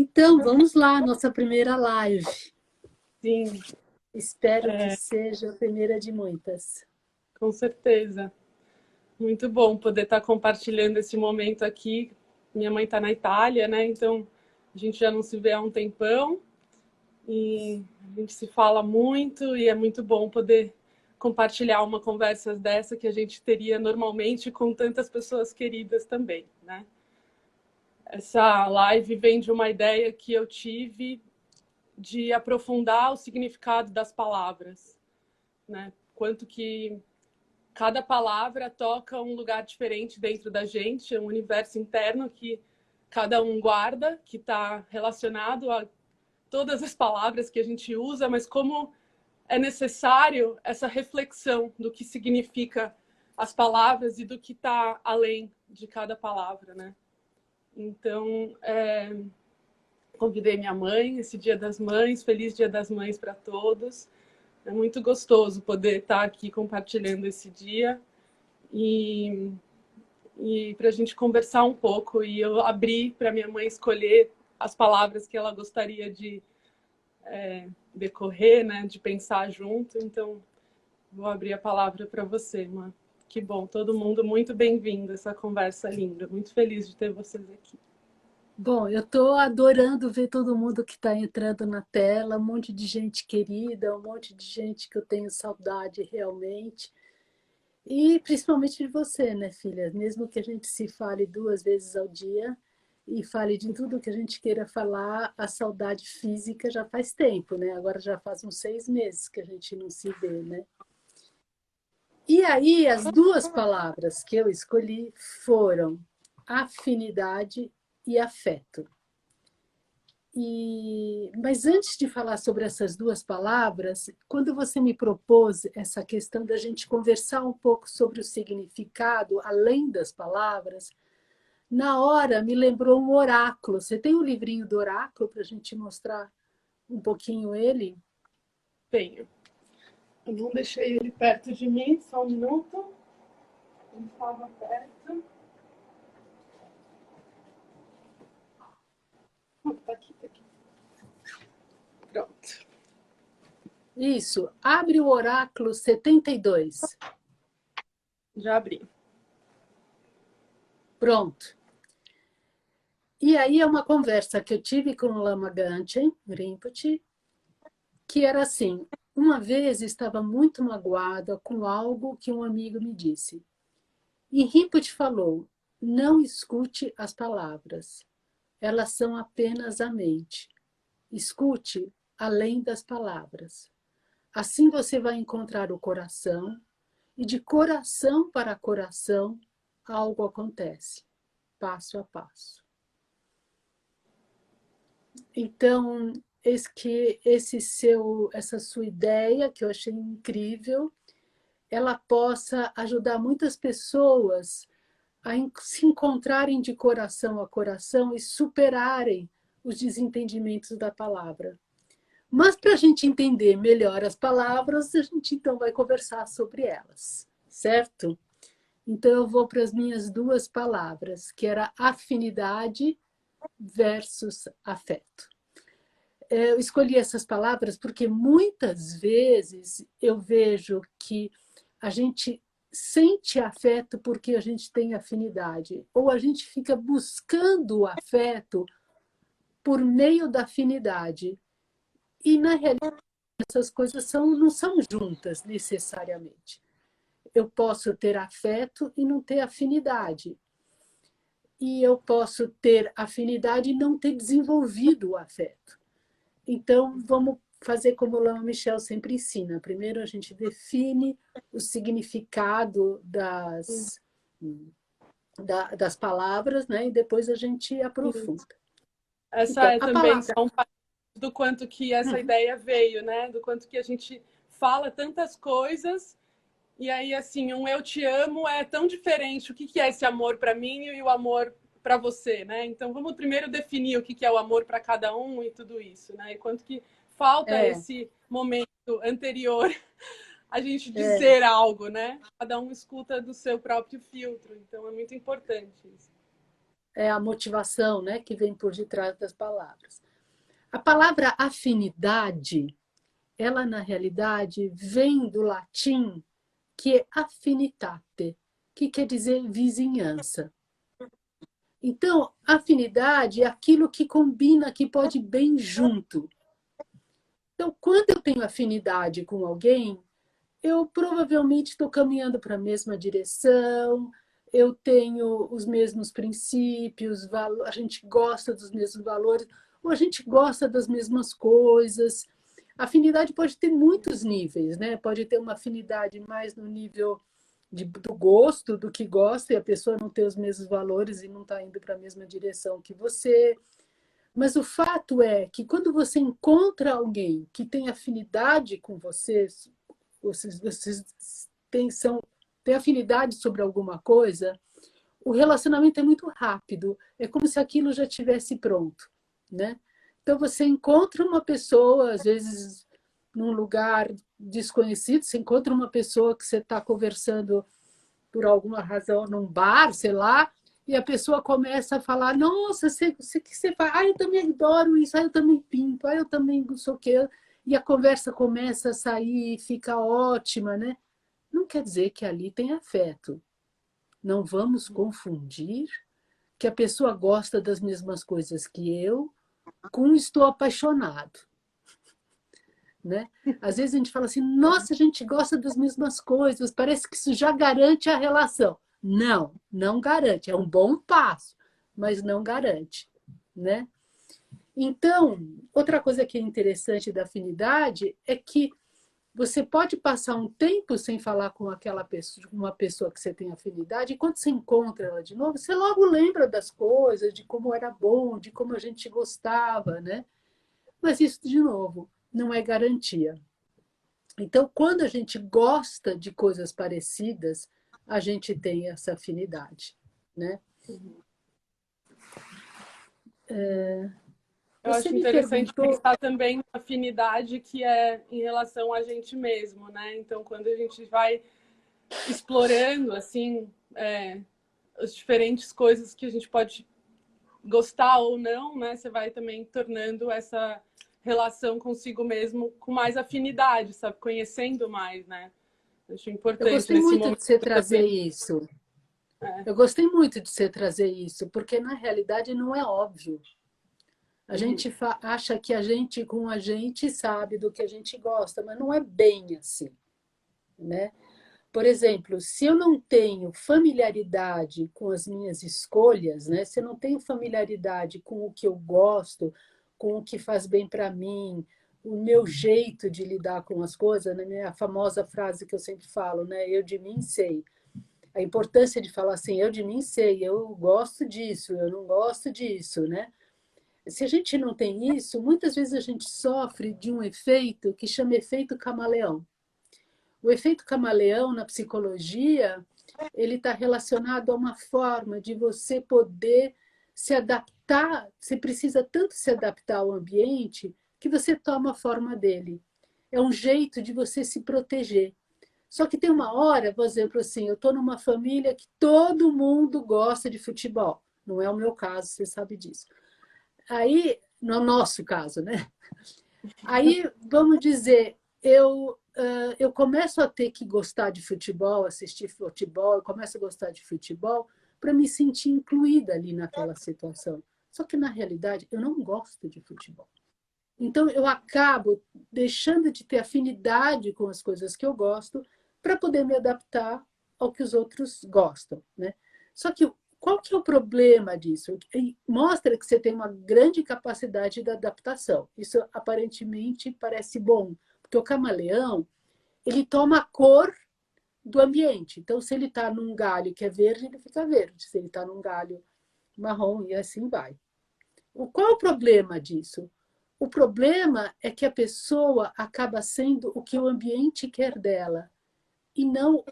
Então, vamos lá, nossa primeira live. Sim. Espero que seja a primeira de muitas. Com certeza. Muito bom poder estar compartilhando esse momento aqui. Minha mãe está na Itália, né? Então, a gente já não se vê há um tempão. E a gente se fala muito e é muito bom poder compartilhar uma conversa dessa que a gente teria normalmente com tantas pessoas queridas também, né? Essa live vem de uma ideia que eu tive de aprofundar o significado das palavras, né? Quanto que cada palavra toca um lugar diferente dentro da gente, um universo interno que cada um guarda, que está relacionado a todas as palavras que a gente usa, mas como é necessário essa reflexão do que significa as palavras e do que está além de cada palavra, né? Então, convidei minha mãe, esse Dia das Mães, feliz Dia das Mães para todos. É muito gostoso poder estar aqui compartilhando esse dia e para a gente conversar um pouco. E eu abri para minha mãe escolher as palavras que ela gostaria de decorrer, né, de pensar junto. Então, vou abrir a palavra para você, Má. Que bom, todo mundo muito bem-vindo a essa conversa linda. Muito feliz de ter vocês aqui. Bom, eu estou adorando ver todo mundo que está entrando na tela, um monte de gente querida, um monte de gente que eu tenho saudade realmente. E principalmente de você, né, filha? Mesmo que a gente se fale 2 vezes ao dia e fale de tudo que a gente queira falar, a saudade física já faz tempo, né? Agora já faz uns 6 meses que a gente não se vê, né? E aí, as 2 palavras que eu escolhi foram afinidade e afeto. Mas antes de falar sobre essas 2 palavras, quando você me propôs essa questão da gente conversar um pouco sobre o significado além das palavras, na hora me lembrou um oráculo. Você tem um livrinho do oráculo para a gente mostrar um pouquinho ele? Tenho. Eu não deixei ele perto de mim, só um minuto. Ele estava perto. Tá aqui, tá aqui. Pronto. Isso, abre o oráculo 72. Já abri. Pronto. E aí é uma conversa que eu tive com o Lama Ganchen Rinpoche, que era assim: uma vez estava muito magoada com algo que um amigo me disse. E Rinpoche falou: não escute as palavras, elas são apenas a mente. Escute além das palavras. Assim você vai encontrar o coração, e de coração para coração algo acontece, passo a passo. Então, essa sua ideia, que eu achei incrível, ela possa ajudar muitas pessoas a se encontrarem de coração a coração e superarem os desentendimentos da palavra. Mas para a gente entender melhor as palavras, a gente então vai conversar sobre elas, certo? Então eu vou para as minhas 2 palavras, que era afinidade versus afeto. Eu escolhi essas palavras porque muitas vezes eu vejo que a gente sente afeto porque a gente tem afinidade, ou a gente fica buscando o afeto por meio da afinidade. E, na realidade, essas coisas não são juntas necessariamente. Eu posso ter afeto e não ter afinidade. E eu posso ter afinidade e não ter desenvolvido o afeto. Então, vamos fazer como o Lama Michel sempre ensina. Primeiro, a gente define o significado das palavras, né? E depois a gente aprofunda. Essa Então, é a também palavra... só um passo do quanto que essa ideia veio, né? Do quanto que a gente fala tantas coisas e aí, assim, um eu te amo é tão diferente. O que é esse amor para mim e o amor para você, né? Então, vamos primeiro definir o que é o amor para cada um e tudo isso, né? E quanto que falta esse momento anterior a gente dizer algo, né? Cada um escuta do seu próprio filtro. Então, é muito importante isso. é a motivação, né, que vem por detrás das palavras. A palavra afinidade, ela na realidade vem do latim que é affinitate, que quer dizer vizinhança. Então, afinidade é aquilo que combina, que pode ir bem junto. Então, quando eu tenho afinidade com alguém, eu provavelmente estou caminhando para a mesma direção, eu tenho os mesmos princípios, a gente gosta dos mesmos valores, ou a gente gosta das mesmas coisas. A afinidade pode ter muitos níveis, né? Pode ter uma afinidade mais no nível do gosto, do que gosta, e a pessoa não tem os mesmos valores e não está indo para a mesma direção que você. Mas o fato é que quando você encontra alguém que tem afinidade com vocês têm afinidade sobre alguma coisa, o relacionamento é muito rápido. É como se aquilo já tivesse pronto, né? Então você encontra uma pessoa, às vezes num lugar desconhecido, você encontra uma pessoa que você está conversando por alguma razão num bar, sei lá, e a pessoa começa a falar, nossa, o que você faz? Ah, eu também adoro isso, ah, eu também pinto, ah, eu também não sei o quê. E a conversa começa a sair e fica ótima, né? Não quer dizer que ali tem afeto. Não vamos confundir que a pessoa gosta das mesmas coisas que eu com estou apaixonado, né? Às vezes a gente fala assim, nossa, a gente gosta das mesmas coisas, parece que isso já garante a relação. Não, não garante. É um bom passo, mas não garante, né? Então, outra coisa que é interessante da afinidade é que você pode passar um tempo sem falar com aquela pessoa, uma pessoa que você tem afinidade, e quando você encontra ela de novo, você logo lembra das coisas, de como era bom, de como a gente gostava, né? Mas isso, de novo, não é garantia. Então, quando a gente gosta de coisas parecidas, a gente tem essa afinidade, né? Eu Você acho me interessante perguntou, pensar também na afinidade que é em relação a gente mesmo, né? Então, quando a gente vai explorando, assim, as diferentes coisas que a gente pode gostar ou não, né? Você vai também tornando essa relação consigo mesmo com mais afinidade, sabe? Conhecendo mais, né? Acho eu importante gostei nesse muito momento de você também. trazer isso. Eu gostei muito de você trazer isso, porque na realidade não é óbvio. A gente acha que a gente com a gente sabe do que a gente gosta, mas não é bem assim, né? Por exemplo, se eu não tenho familiaridade com as minhas escolhas, né? Se eu não tenho familiaridade com o que eu gosto, com o que faz bem para mim, o meu jeito de lidar com as coisas, né? Minha famosa frase que eu sempre falo, né? Eu de mim sei. A importância de falar assim, eu de mim sei, eu gosto disso, eu não gosto disso, né? Se a gente não tem isso, muitas vezes a gente sofre de um efeito que chama efeito camaleão. O efeito camaleão na psicologia, ele está relacionado a uma forma de você poder se adaptar. Você precisa tanto se adaptar ao ambiente que você toma a forma dele. É um jeito de você se proteger. Só que tem uma hora, por exemplo, assim, eu estou numa família que todo mundo gosta de futebol. Não é o meu caso, você sabe disso. Aí, no nosso caso, né? Aí, vamos dizer, eu começo a ter que gostar de futebol, assistir futebol, eu começo a gostar de futebol para me sentir incluída ali naquela situação. Só que, na realidade, eu não gosto de futebol. Então, eu acabo deixando de ter afinidade com as coisas que eu gosto para poder me adaptar ao que os outros gostam, né? Só que qual que é o problema disso? Mostra que você tem uma grande capacidade de adaptação. Isso aparentemente parece bom, porque o camaleão, ele toma a cor do ambiente. Então, se ele está num galho que é verde, ele fica verde. Se ele está num galho marrom, e assim vai. Qual é o problema disso? O problema é que a pessoa acaba sendo o que o ambiente quer dela e não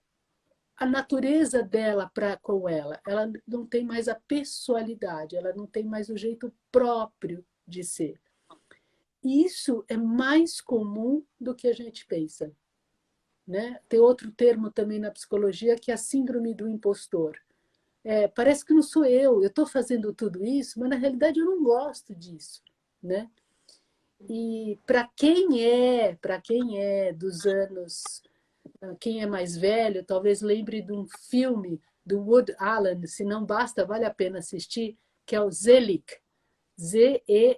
a natureza dela para com ela. Ela não tem mais a pessoalidade, ela não tem mais o jeito próprio de ser. E isso é mais comum do que a gente pensa, né? Tem outro termo também na psicologia que é a síndrome do impostor. parece que não sou eu estou fazendo tudo isso, mas na realidade eu não gosto disso, né? E para quem é dos anos, quem é mais velho, talvez lembre de um filme do Woody Allen, se não basta, vale a pena assistir, que é o Zelig, Zelig,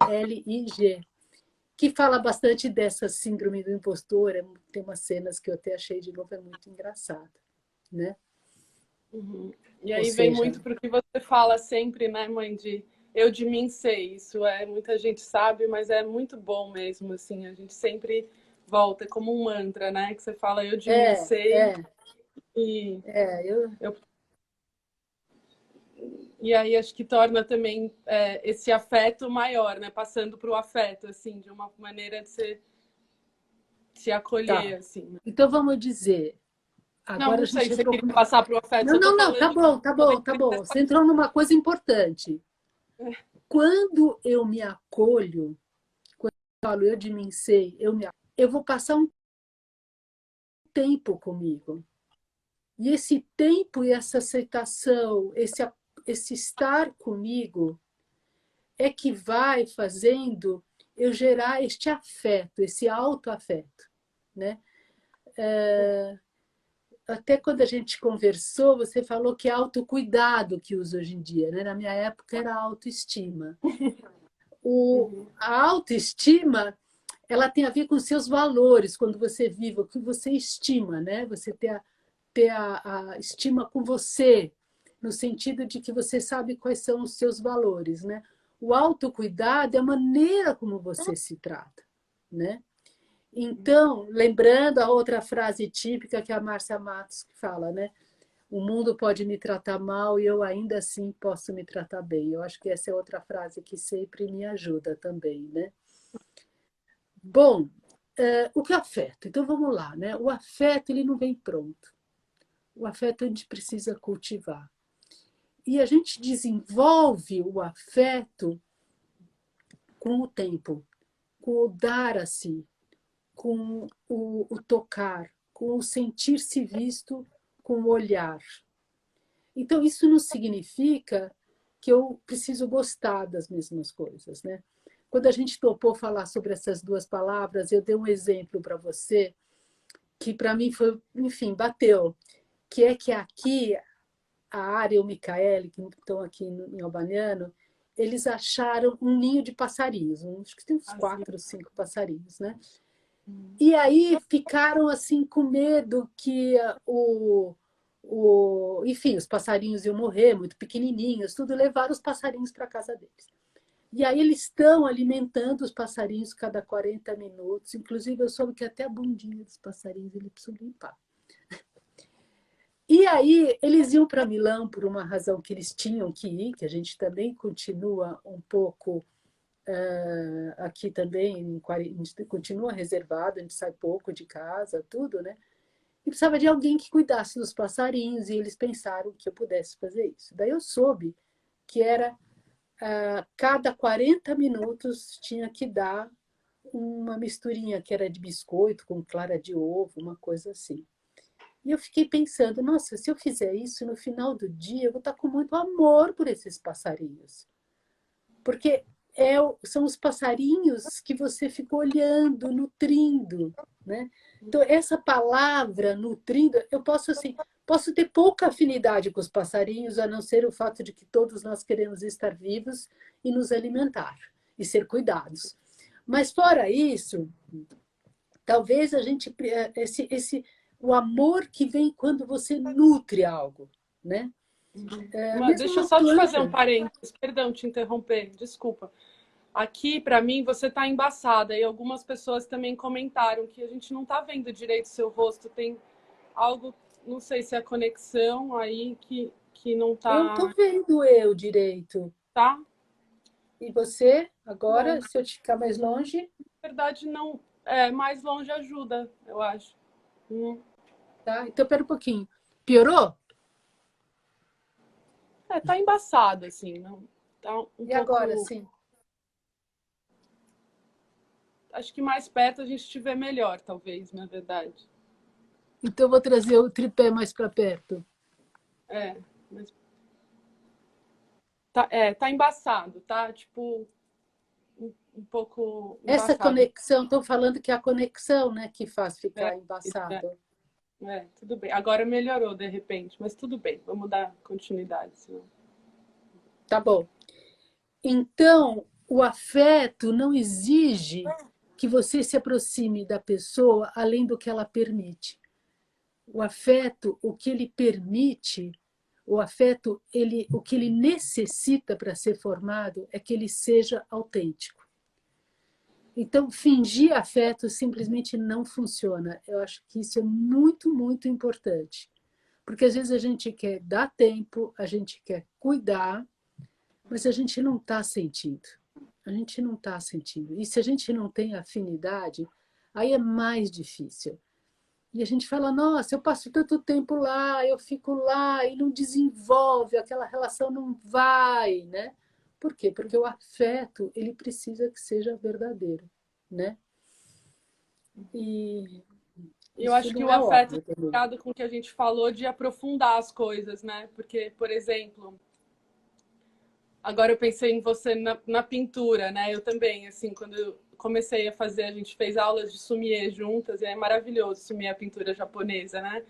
que fala bastante dessa síndrome do impostor. Tem umas cenas que eu até achei de novo, é muito engraçado, né? Uhum. E Ou aí vem seja, muito porque você fala sempre, né, mãe, de eu de mim sei. Isso muita gente sabe, mas é muito bom mesmo, assim, a gente sempre volta, é como um mantra, né, que você fala eu de mim é, sei é, e eu, eu e aí acho que torna também esse afeto maior, né, passando para o afeto, assim, de uma maneira de se acolher, tá. assim, né? Então vamos dizer, Não, agora a não sei gente se você entrou queria com uma... passar para o afeto, Não, eu tô não, não, tá falando de bom, tá uma bom, tá bom. Você entrou numa coisa importante. Quando eu me acolho, quando eu falo eu de mim sei, eu vou passar um tempo comigo. E esse tempo e essa aceitação, esse estar comigo, é que vai fazendo eu gerar este afeto, esse autoafeto, né? Até quando a gente conversou, você falou que é autocuidado que usa hoje em dia, né? Na minha época era autoestima. Uhum. A autoestima, ela tem a ver com seus valores, quando você vive, o que você estima, né? Você ter a estima com você, no sentido de que você sabe quais são os seus valores, né? O autocuidado é a maneira como você se trata, né? Então, lembrando a outra frase típica que a Márcia Matos fala, né? O mundo pode me tratar mal e eu ainda assim posso me tratar bem. Eu acho que essa é outra frase que sempre me ajuda também, né? Bom, o que é afeto? Então vamos lá, né? O afeto ele não vem pronto. O afeto a gente precisa cultivar. E a gente desenvolve o afeto com o tempo, com o dar a si, com o tocar, com o sentir-se visto, com o olhar. Então, isso não significa que eu preciso gostar das mesmas coisas, né? Quando a gente topou falar sobre essas duas palavras, eu dei um exemplo para você que para mim foi, enfim, bateu, que é que aqui a Área e o Micaele, que estão aqui em Albaniano, eles acharam um ninho de passarinhos, acho que tem uns Assim. 4 ou 5 passarinhos, né? E aí ficaram assim com medo que enfim, os passarinhos iam morrer, muito pequenininhos, tudo, levaram os passarinhos para a casa deles. E aí eles estão alimentando os passarinhos cada 40 minutos, inclusive eu soube que até a bundinha dos passarinhos eles precisam limpar. E aí eles iam para Milão por uma razão que eles tinham que ir, que a gente também continua um pouco aqui também, a gente continua reservado, a gente sai pouco de casa, tudo, né? E precisava de alguém que cuidasse dos passarinhos, e eles pensaram que eu pudesse fazer isso. Daí eu soube que era cada 40 minutos tinha que dar uma misturinha que era de biscoito com clara de ovo, uma coisa assim. E eu fiquei pensando, nossa, se eu fizer isso no final do dia, eu vou estar com muito amor por esses passarinhos. Porque são os passarinhos que você fica olhando, nutrindo, né? Então, essa palavra, nutrindo, eu posso assim, posso ter pouca afinidade com os passarinhos, a não ser o fato de que todos nós queremos estar vivos e nos alimentar e ser cuidados. Mas fora isso, talvez a gente o amor que vem quando você nutre algo, né? Mesmo Deixa eu uma só te fazer um planta. parênteses, perdão te interromper, desculpa. Aqui, para mim, você tá embaçada e algumas pessoas também comentaram que a gente não tá vendo direito o seu rosto, tem algo, não sei se é a conexão aí que não Eu tô tá, vendo eu direito. tá? E você, Bom, agora, se eu te ficar mais longe, na verdade, não, mais longe ajuda, eu acho. tá? Então, pera um pouquinho. Piorou? Tá embaçado, assim, não, tá um E agora, pouco. sim? Acho que mais perto a gente estiver melhor, talvez, na verdade. Então, eu vou trazer o tripé mais para perto. É, mas Tá embaçado, tá? Tipo, um pouco Essa embaçado. conexão, estou falando que é a conexão, né, que faz É, ficar embaçado. tudo bem. Agora melhorou de repente, mas tudo bem. Vamos dar continuidade, senão. Tá bom. Então, o afeto não exige que você se aproxime da pessoa além do que ela permite. O afeto, o que ele permite, o afeto, o que ele necessita para ser formado é que ele seja autêntico. Então, fingir afeto simplesmente não funciona. Eu acho que isso é muito, muito importante. Porque às vezes a gente quer dar tempo, a gente quer cuidar, mas a gente não está sentindo. A gente não está sentindo. E se a gente não tem afinidade, aí é mais difícil. E a gente fala, nossa, eu passo tanto tempo lá, eu fico lá e não desenvolve, aquela relação não vai, né? Por quê? Porque o afeto, ele precisa que seja verdadeiro, né? E Eu isso acho que não o é afeto óbvio está também. ligado com o que a gente falou de aprofundar as coisas, né? Porque, por exemplo, agora eu pensei em você na pintura, né? Eu também, assim, quando eu comecei a fazer, a gente fez aulas de sumie juntas, e é maravilhoso sumie a pintura japonesa, né?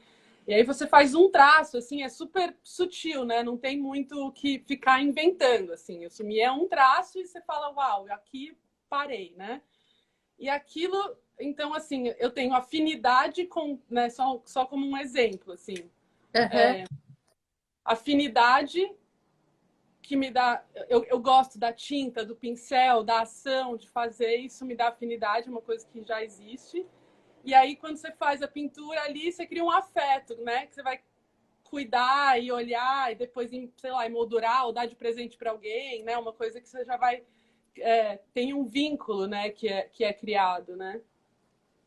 E aí você faz um traço, assim, é super sutil, né? Não tem muito o que ficar inventando, assim. O sumie é um traço e você fala, uau, aqui parei, né? E aquilo, então, assim, eu tenho afinidade com, né? Só como um exemplo, assim. Uhum. Afinidade que me dá. Eu gosto da tinta, do pincel, da ação, de fazer isso, me dá afinidade, uma coisa que já existe. E aí, quando você faz a pintura ali, você cria um afeto, né? Que você vai cuidar e olhar e depois, sei lá, emoldurar ou dar de presente para alguém, né? Uma coisa que você já vai. Tem um vínculo, né? Que é criado, né?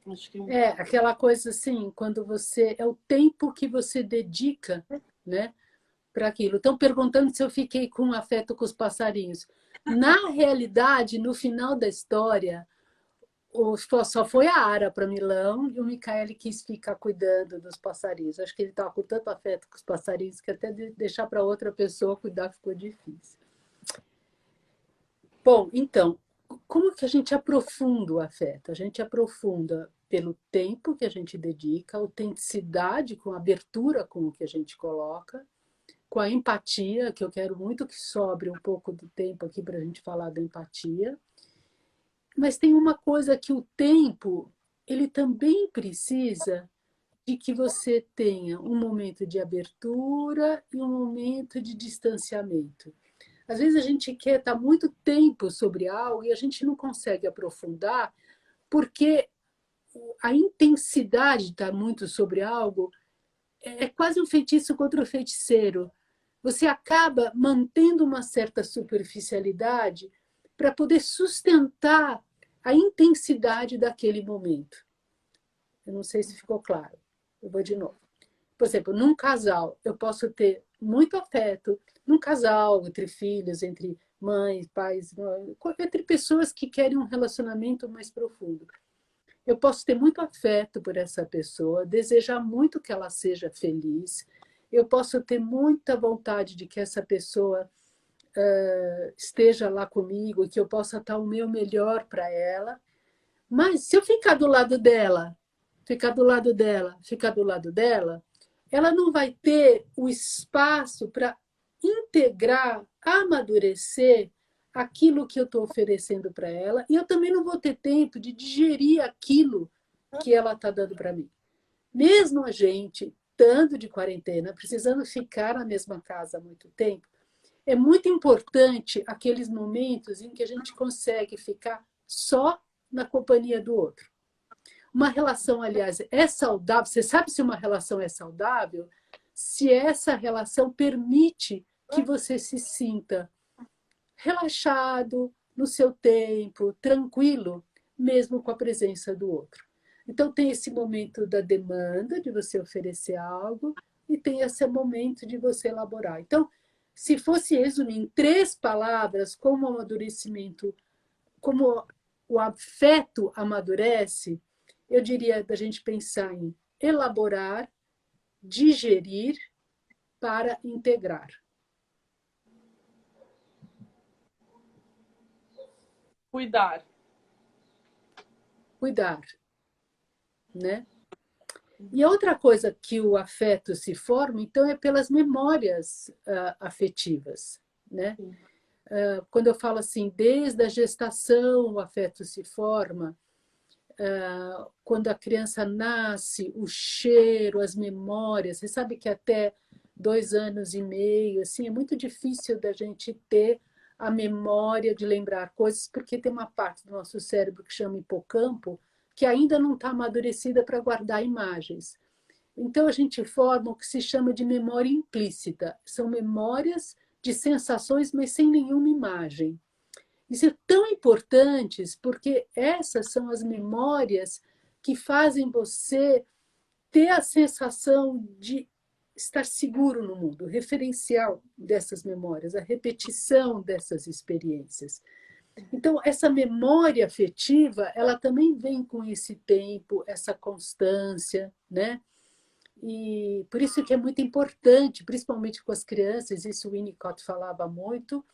Acho que. É, aquela coisa assim, quando você. É o tempo que você dedica, né, para aquilo. Estão perguntando se eu fiquei com afeto com os passarinhos. Na realidade, no final da história, só foi a Ara para Milão e o Micaele quis ficar cuidando dos passarinhos. Acho que ele estava com tanto afeto com os passarinhos que até deixar para outra pessoa cuidar ficou difícil. Bom, então, como que a gente aprofunda o afeto? A gente aprofunda pelo tempo que a gente dedica, autenticidade com a abertura com o que a gente coloca, com a empatia, que eu quero muito que sobre um pouco do tempo aqui para a gente falar da empatia. Mas tem uma coisa que o tempo, ele também precisa de que você tenha um momento de abertura e um momento de distanciamento. Às vezes a gente quer estar muito tempo sobre algo e a gente não consegue aprofundar porque a intensidade de estar muito sobre algo é quase um feitiço contra o feiticeiro. Você acaba mantendo uma certa superficialidade para poder sustentar a intensidade daquele momento. Eu não sei se ficou claro. Eu vou de novo. Por exemplo, num casal, eu posso ter muito afeto, num casal, entre filhos, entre mães, pais, entre pessoas que querem um relacionamento mais profundo. Eu posso ter muito afeto por essa pessoa, desejar muito que ela seja feliz, eu posso ter muita vontade de que essa pessoa esteja lá comigo e que eu possa estar o meu melhor para ela, mas se eu ficar do lado dela, ficar do lado dela, ficar do lado dela, ela não vai ter o espaço para integrar, amadurecer aquilo que eu estou oferecendo para ela, e eu também não vou ter tempo de digerir aquilo que ela está dando para mim. Mesmo a gente estando de quarentena, precisando ficar na mesma casa há muito tempo, é muito importante aqueles momentos em que a gente consegue ficar só na companhia do outro. Uma relação, aliás, é saudável. Você sabe se uma relação é saudável? Se essa relação permite que você se sinta relaxado, no seu tempo, tranquilo, mesmo com a presença do outro. Então, tem esse momento da demanda, de você oferecer algo, e tem esse momento de você elaborar. Então, se fosse resumir em 3 palavras, como o amadurecimento, como o afeto amadurece, eu diria da gente pensar em elaborar, digerir para integrar. Cuidar. Cuidar, né? E a outra coisa que o afeto se forma, então, é pelas memórias afetivas, né? Quando eu falo assim, desde a gestação o afeto se forma, quando a criança nasce, o cheiro, as memórias. Você sabe que até 2 anos e meio, assim, é muito difícil da gente ter a memória de lembrar coisas, porque tem uma parte do nosso cérebro que chama hipocampo, que ainda não está amadurecida para guardar imagens. Então, a gente forma o que se chama de memória implícita. São memórias de sensações, mas sem nenhuma imagem. Isso é tão importante porque essas são as memórias que fazem você ter a sensação de estar seguro no mundo, o referencial dessas memórias, a repetição dessas experiências. Então, essa memória afetiva, ela também vem com esse tempo, essa constância, né? E por isso que é muito importante, principalmente com as crianças, isso o Winnicott falava muito,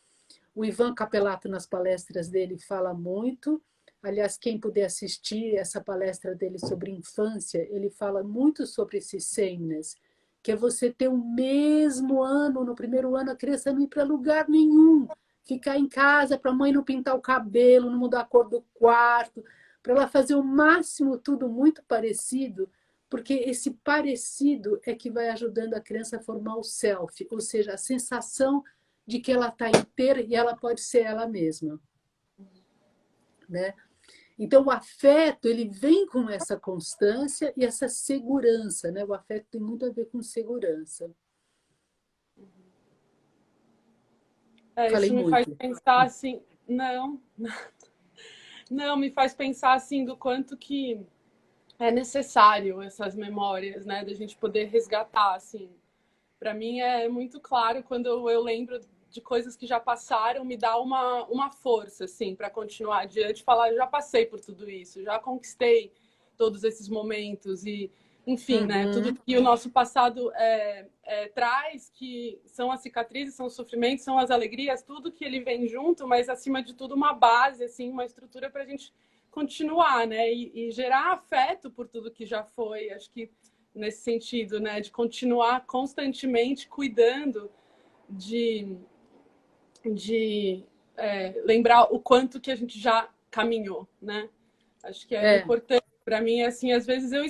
o Ivan Capelato, nas palestras dele, fala muito. Aliás, quem puder assistir essa palestra dele sobre infância, ele fala muito sobre esse sameness, que é você ter o mesmo ano, no primeiro ano a criança não ir para lugar nenhum, ficar em casa para a mãe não pintar o cabelo, não mudar a cor do quarto, para ela fazer o máximo tudo muito parecido, porque esse parecido é que vai ajudando a criança a formar o self, ou seja, a sensação de que ela está inteira e ela pode ser ela mesma, né? Então, o afeto, ele vem com essa constância e essa segurança, né? O afeto tem muito a ver com segurança. Falei Isso me faz muito. pensar assim, não, me faz pensar assim do quanto que é necessário essas memórias, né, da gente poder resgatar, assim. Para mim é muito claro quando eu lembro de coisas que já passaram, me dá uma força, assim, para continuar adiante, falar, eu já passei por tudo isso, já conquistei todos esses momentos e, enfim, né, tudo que o nosso passado traz, que são as cicatrizes, são os sofrimentos, são as alegrias, tudo que ele vem junto, mas acima de tudo uma base, assim, uma estrutura para a gente continuar, né, e gerar afeto por tudo que já foi, acho que nesse sentido, né, de continuar constantemente cuidando de lembrar o quanto que a gente já caminhou, né? Acho que é importante para mim, assim, às vezes eu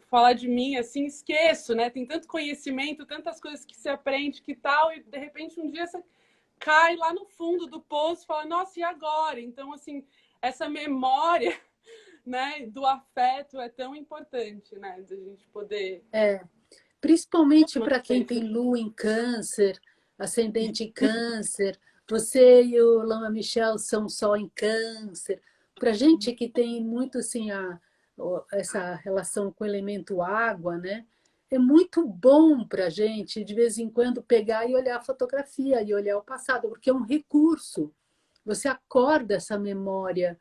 falar de mim, assim, esqueço, né? Tem tanto conhecimento, tantas coisas que se aprende, que tal, e de repente um dia você cai lá no fundo do poço e fala, nossa, e agora? Então, assim, essa memória, né, do afeto é tão importante, né? De a gente poder... Principalmente para quem tem lua em câncer, ascendente em câncer, você e o Lama Michel são sol em câncer. Para gente que tem muito assim, essa relação com o elemento água, né? É muito bom para a gente, de vez em quando, pegar e olhar a fotografia e olhar o passado, porque é um recurso. Você acorda essa memória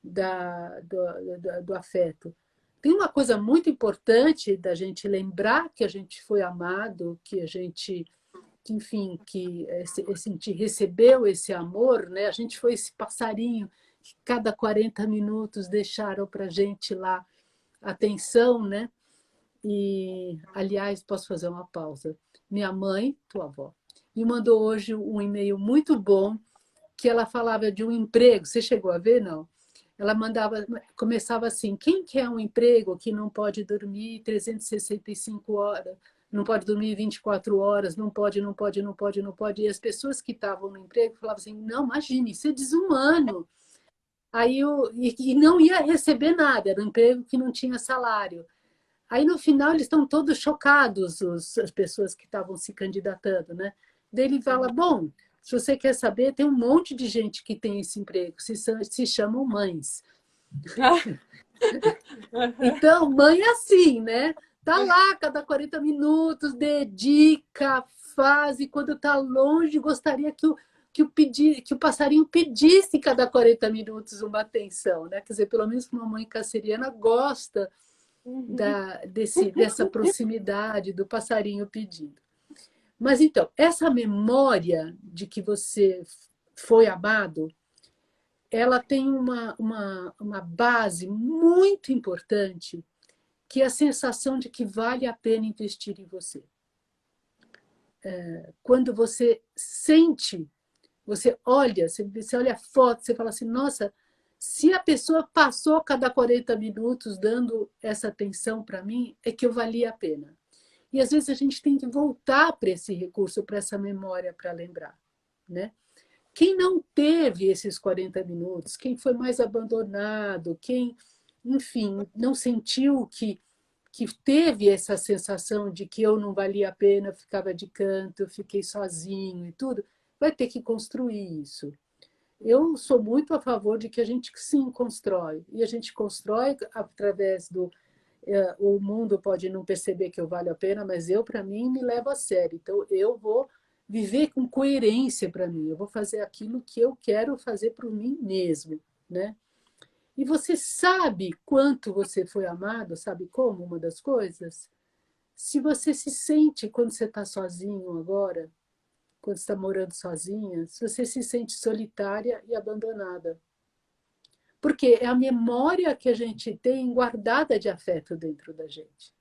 do afeto. Tem uma coisa muito importante da gente lembrar que a gente foi amado, que a gente, que, enfim, que recebeu esse amor, né? A gente foi esse passarinho que cada 40 minutos deixaram para a gente lá atenção, né? E, aliás, posso fazer uma pausa. Minha mãe, tua avó, me mandou hoje um e-mail muito bom que ela falava de um emprego. Você chegou a ver, não? Ela começava assim: quem quer um emprego que não pode dormir 365 horas, não pode dormir 24 horas, não pode, não pode, não pode, não pode. E as pessoas que estavam no emprego falavam assim: não, imagine, isso é desumano. E não ia receber nada, era um emprego que não tinha salário. Aí no final eles estão todos chocados, as pessoas que estavam se candidatando, né? Daí ele fala: bom, se você quer saber, tem um monte de gente que tem esse emprego, se chamam mães. Então, mãe é assim, né? Tá lá cada 40 minutos, dedica, faz, e quando tá longe, gostaria que o passarinho pedisse cada 40 minutos uma atenção, né? Quer dizer, pelo menos uma mãe canceriana gosta dessa proximidade do passarinho pedindo. Mas então, essa memória de que você foi amado, ela tem uma base muito importante, que é a sensação de que vale a pena investir em você. Quando você sente, você olha a foto, você fala assim, nossa, se a pessoa passou cada 40 minutos dando essa atenção para mim, é que eu valia a pena. E às vezes a gente tem que voltar para esse recurso, para essa memória, para lembrar, né? Quem não teve esses 40 minutos, quem foi mais abandonado, quem, enfim, não sentiu que teve essa sensação de que eu não valia a pena, eu ficava de canto, eu fiquei sozinho e tudo, vai ter que construir isso. Eu sou muito a favor de que a gente sim constrói, e a gente constrói através do o mundo pode não perceber que eu valho a pena, mas eu, para mim, me levo a sério. Então, eu vou viver com coerência para mim. Eu vou fazer aquilo que eu quero fazer por mim mesmo, né? E você sabe quanto você foi amado, sabe como? Uma das coisas? Se você se sente, quando você está sozinho agora, quando está morando sozinha, se você se sente solitária e abandonada. Porque é a memória que a gente tem guardada de afeto dentro da gente.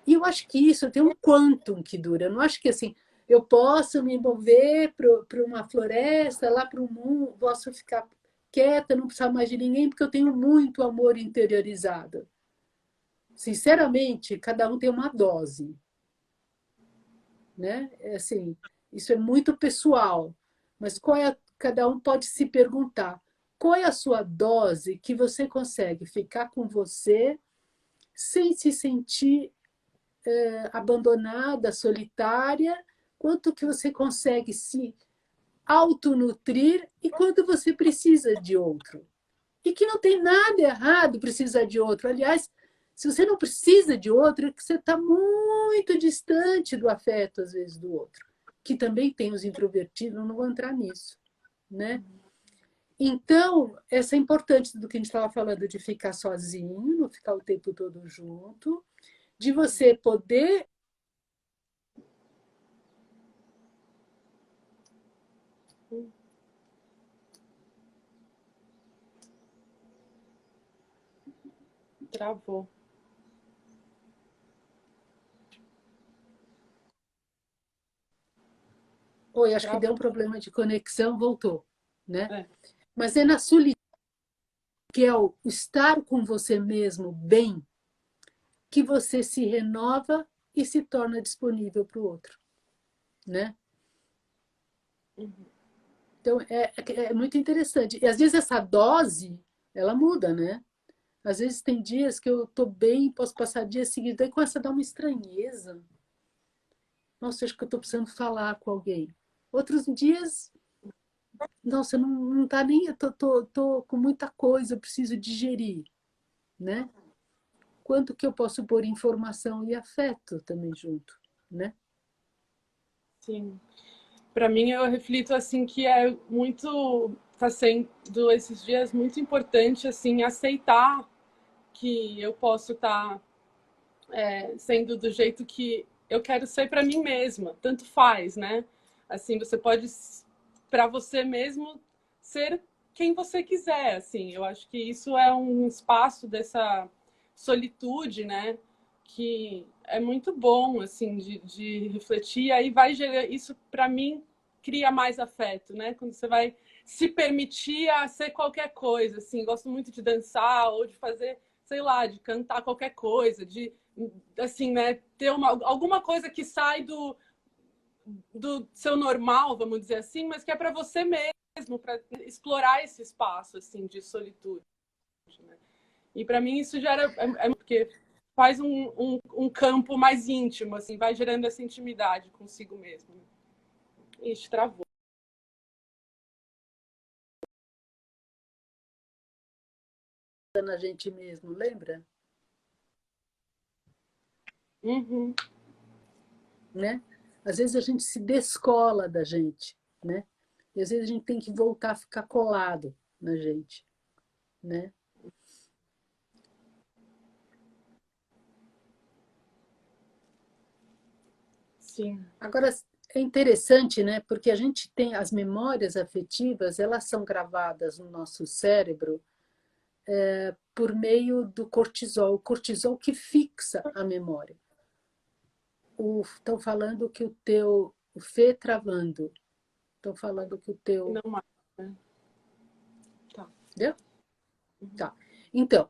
E eu acho que isso tem um quantum que dura. Eu não acho que assim, eu posso me mover para uma floresta, lá para o mundo, posso ficar quieta, não precisar mais de ninguém, porque eu tenho muito amor interiorizado. Sinceramente, cada um tem uma dose, né? É assim, isso é muito pessoal, mas cada um pode se perguntar qual é a sua dose que você consegue ficar com você sem se sentir abandonada, solitária, quanto que você consegue se autonutrir e quanto você precisa de outro. E que não tem nada errado precisar de outro. Aliás, se você não precisa de outro, é que você está muito distante do afeto, às vezes, do outro. Que também tem os introvertidos, não vou entrar nisso, né? Então, essa é importante do que a gente estava falando, de ficar sozinho, não ficar o tempo todo junto, de você poder. Travou. Oi, acho que deu Travou. um problema de conexão, voltou, né? É. Mas é na solidão, que é o estar com você mesmo bem, que você se renova e se torna disponível para o outro, né? Então, é muito interessante. E às vezes essa dose, ela muda, né? Às vezes tem dias que eu estou bem, posso passar dias seguidos, aí começa a dar uma estranheza. Nossa, acho que eu estou precisando falar com alguém. Outros dias, nossa, não tá nem, eu tô com muita coisa, eu preciso digerir, né? Quanto que eu posso pôr informação e afeto também junto, né? Sim. Para mim, eu reflito assim que é muito, tá sendo esses dias muito importante assim aceitar que eu posso estar sendo do jeito que eu quero ser para mim mesma. Tanto faz, né? Assim, você pode para você mesmo ser quem você quiser. Assim, eu acho que isso é um espaço dessa solitude, né? Que é muito bom, assim, de refletir. E aí vai gerar isso para mim cria mais afeto, né? Quando você vai se permitir a ser qualquer coisa, assim, gosto muito de dançar ou de fazer, sei lá, de cantar qualquer coisa, de assim, né, ter alguma coisa que sai do seu normal, vamos dizer assim, mas que é para você mesmo, para explorar esse espaço assim de solitude, né? E para mim isso gera porque faz um campo mais íntimo, assim, vai gerando essa intimidade consigo mesmo. Ixi, travou. Na gente mesmo, lembra? Uhum. Né? Às vezes a gente se descola da gente, né? E às vezes a gente tem que voltar a ficar colado na gente, né? Sim. Agora, é interessante, né? Porque a gente tem as memórias afetivas, elas são gravadas no nosso cérebro por meio do cortisol, o cortisol que fixa a memória. Estão falando que o teu, o Fê travando, estão falando que o teu, Não mais, né? Tá. entendeu? Tá. Então,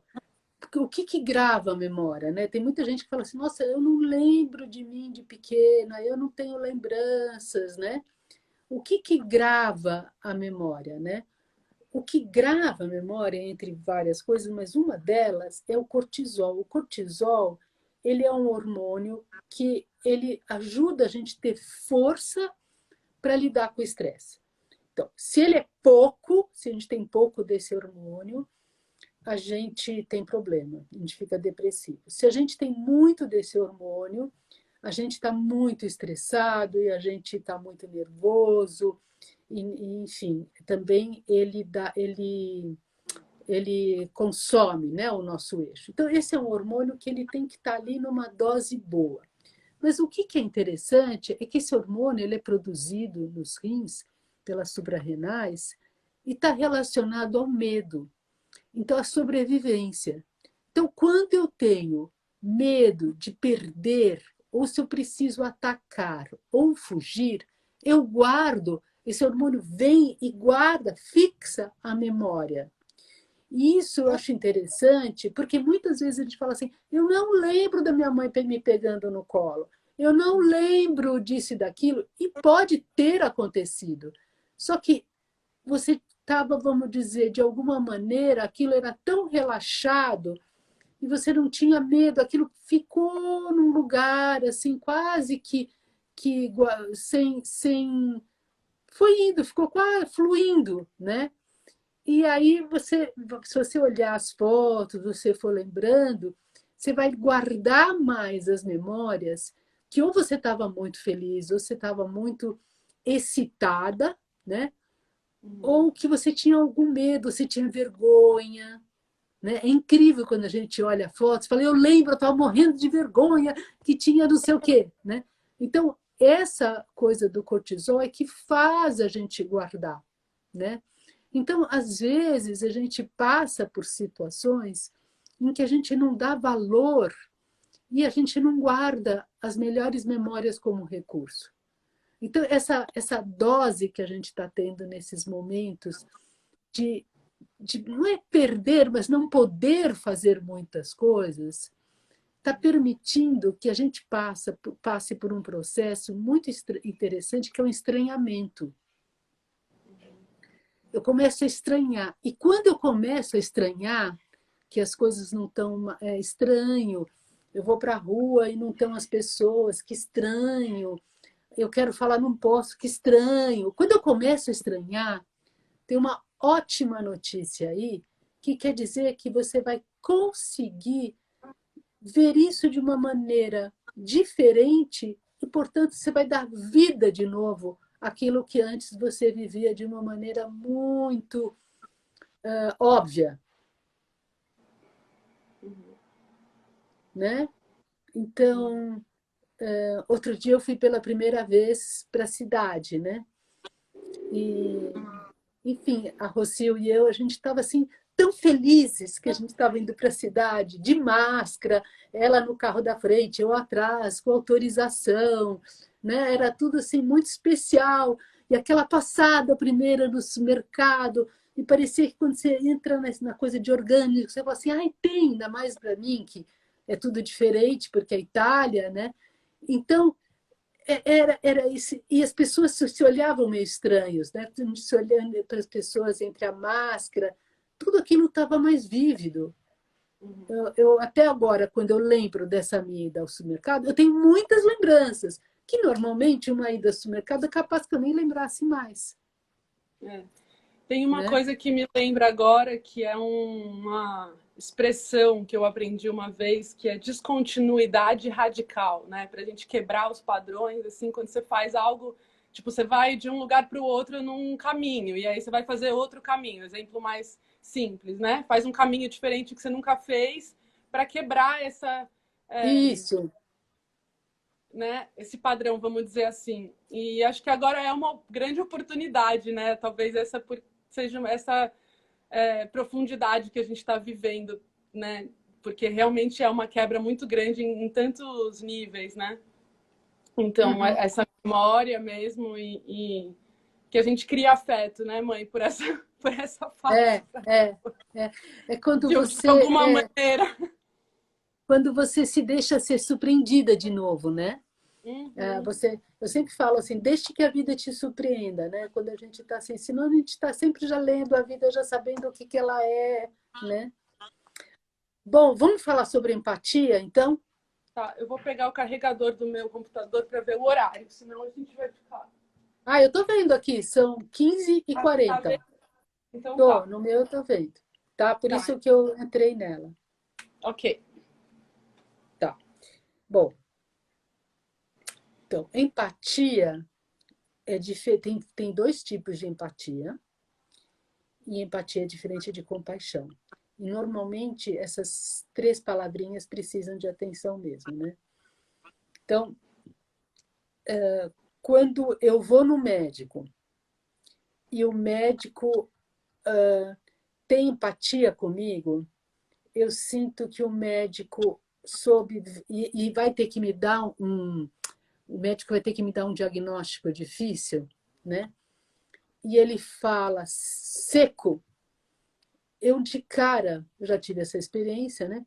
o que que grava a memória, né? Tem muita gente que fala assim, nossa, eu não lembro de mim de pequena, eu não tenho lembranças, né? O que que grava a memória, né? O que grava a memória, entre várias coisas, mas uma delas é o cortisol. O cortisol, ele é um hormônio que ele ajuda a gente a ter força para lidar com o estresse. Então, se ele é pouco, se a gente tem pouco desse hormônio, a gente tem problema, a gente fica depressivo. Se a gente tem muito desse hormônio, a gente está muito estressado e a gente está muito nervoso, enfim, também ele consome, né, o nosso eixo. Então, esse é um hormônio que ele tem que estar ali numa dose boa. Mas o que é interessante é que esse hormônio ele é produzido nos rins, pelas suprarrenais, e está relacionado ao medo. Então, a sobrevivência. Então, quando eu tenho medo de perder, ou se eu preciso atacar ou fugir, eu guardo, esse hormônio vem e guarda, fixa a memória. E isso eu acho interessante, porque muitas vezes a gente fala assim: eu não lembro da minha mãe me pegando no colo, eu não lembro disso e daquilo, e pode ter acontecido. Só que você estava, vamos dizer, de alguma maneira, aquilo era tão relaxado e você não tinha medo, aquilo ficou num lugar assim, quase que sem foi indo, ficou quase fluindo, né? E aí você, se você olhar as fotos, você for lembrando, você vai guardar mais as memórias que ou você estava muito feliz, ou você estava muito excitada, né? Ou que você tinha algum medo, você tinha vergonha. Né? É incrível quando a gente olha fotos, fala, eu lembro, eu estava morrendo de vergonha, que tinha não sei o quê. Né? Então, essa coisa do cortisol é que faz a gente guardar. Né? Então, às vezes, a gente passa por situações em que a gente não dá valor e a gente não guarda as melhores memórias como recurso. Então, essa dose que a gente está tendo nesses momentos de, não é perder, mas não poder fazer muitas coisas, está permitindo que a gente passe por um processo muito interessante, que é o estranhamento. Eu começo a estranhar. E quando eu começo a estranhar, que as coisas não estão estranho, eu vou para a rua e não estão as pessoas, que estranho, eu quero falar, não posso, que estranho. Quando eu começo a estranhar, tem uma ótima notícia aí, que quer dizer que você vai conseguir ver isso de uma maneira diferente e, portanto, você vai dar vida de novo àquilo que antes você vivia de uma maneira muito óbvia, né? Então, outro dia eu fui pela primeira vez para a cidade, né? E, enfim, a Rocio e eu, a gente estava assim tão felizes que a gente estava indo para a cidade, de máscara, ela no carro da frente, eu atrás, com autorização, né? Era tudo assim muito especial. E aquela passada primeira no supermercado, e parecia que quando você entra na coisa de orgânico, você fala assim, ai, tem, ainda mais para mim, que é tudo diferente, porque é Itália, né? Então, era isso. E as pessoas se olhavam meio estranhos, né? Se olhando para as pessoas entre a máscara, tudo aquilo estava mais vívido. Até agora, quando eu lembro dessa minha ida ao supermercado, eu tenho muitas lembranças, que normalmente uma ida ao supermercado é capaz que eu nem lembrasse mais. É. Tem uma Né? coisa que me lembra agora, que é uma expressão que eu aprendi uma vez, que é descontinuidade radical, né? Para a gente quebrar os padrões, assim, quando você faz algo, tipo, você vai de um lugar para o outro num caminho, e aí você vai fazer outro caminho, exemplo mais simples, né? Faz um caminho diferente que você nunca fez para quebrar essa, Isso. né, esse padrão, vamos dizer assim. E acho que agora é uma grande oportunidade, né? Talvez essa seja essa profundidade que a gente está vivendo, né? Porque realmente é uma quebra muito grande em tantos níveis, né? Então, Uhum. essa memória mesmo e que a gente cria afeto, né, mãe, por essa, por essa fase, É, é, é. É de alguma maneira. quando você se deixa ser surpreendida de novo, né? Uhum. Eu sempre falo assim, deixe que a vida te surpreenda, né? Quando a gente está assim, senão a gente está sempre já lendo a vida, já sabendo o que que ela é, né? Bom, vamos falar sobre empatia, então? Tá, eu vou pegar o carregador do meu computador para ver o horário, senão a gente vai ficar. Ah, eu estou vendo aqui, são 15 e Ah, você tá 40. vendo? Então Tô, tá. no meu eu tô vendo. Tá? Por Tá, isso que eu entrei nela. ok. Tá. Bom, então, empatia tem dois tipos de empatia, e empatia é diferente de compaixão. E normalmente essas três palavrinhas precisam de atenção mesmo, né? Então, quando eu vou no médico e o médico tem empatia comigo, eu sinto que o médico soube e vai ter que me dar o médico vai ter que me dar um diagnóstico difícil, né? E ele fala seco. Eu de cara, eu já tive essa experiência, né?